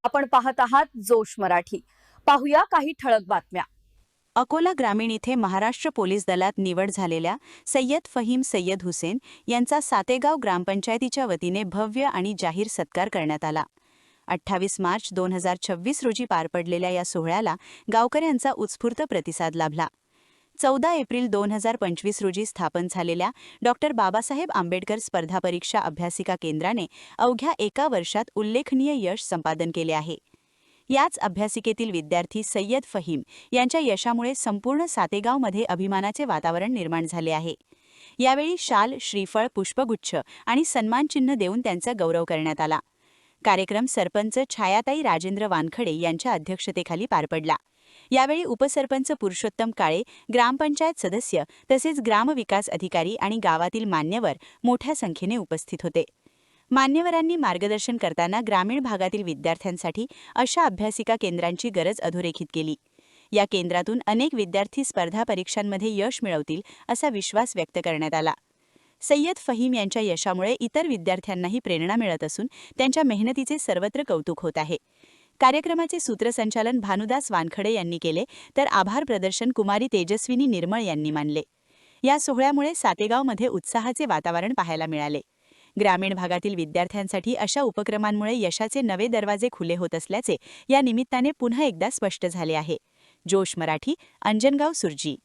आपण पाहत आहात जोश मराठी। पाहूया काही ठळक बातम्या। अकोला ग्रामीण इथे महाराष्ट्र पोलीस दलात निवड झालेल्या सय्यद फहीम सय्यद हुसेन यांचा सातेगाव ग्रामपंचायतीच्या वतीने भव्य आणि जाहीर सत्कार करण्यात आला। 28 मार्च 2026 रोजी पार पडलेल्या या सोहळ्याला गावकऱ्यांचा उत्स्फूर्त प्रतिसाद लाभला। 14 एप्रिल 2025 रोजी स्थापन झालेल्या डॉक्टर बाबासाहेब आंबेडकर स्पर्धा परीक्षा अभ्यासिका केंद्राने अवघ्या एका वर्षात उल्लेखनीय यश संपादन केले आहे। याच अभ्यासिकेतील विद्यार्थी सय्यद फहीम यांच्या यशामुळे संपूर्ण सातेगावमध्ये अभिमानाचे वातावरण निर्माण झाले आहे। यावेळी शाल, श्रीफळ, पुष्पगुच्छ आणि सन्मानचिन्ह देऊन त्यांचा गौरव करण्यात आला। कार्यक्रम सरपंच छायाताई राजेंद्र वानखडे यांच्या अध्यक्षतेखाली पार पडला। यावेळी उपसरपंच पुरुषोत्तम काळे, ग्रामपंचायत सदस्य तसेच ग्रामविकास अधिकारी आणि गावातील मान्यवर मोठ्या संख्येने उपस्थित होते। मान्यवरांनी मार्गदर्शन करताना ग्रामीण भागातील विद्यार्थ्यांसाठी अशा अभ्यासिका केंद्रांची गरज अधोरेखित केली। या केंद्रातून अनेक विद्यार्थी स्पर्धा परीक्षांमध्ये यश मिळवतील असा विश्वास व्यक्त करण्यात आला। सय्यद फहीम यांच्या यशामुळे इतर विद्यार्थ्यांनाही प्रेरणा मिळत असून त्यांच्या मेहनतीचे सर्वत्र कौतुक होत आहे। कार्यक्रमाचे सूत्रसंचालन भानुदास वानखडे यांनी केले, तर आभार प्रदर्शन कुमारी तेजस्विनी निर्मळ यांनी मानले। या सोहळ्यामुळे सातेगावमध्ये उत्साहाचे वातावरण पाहायला मिळाले। ग्रामीण भागातील विद्यार्थ्यांसाठी अशा उपक्रमांमुळे यशाचे नवे दरवाजे खुले होत असल्याचे या निमित्ताने पुन्हा एकदा स्पष्ट झाले आहे। जोश मराठी, अंजनगाव सुरजी।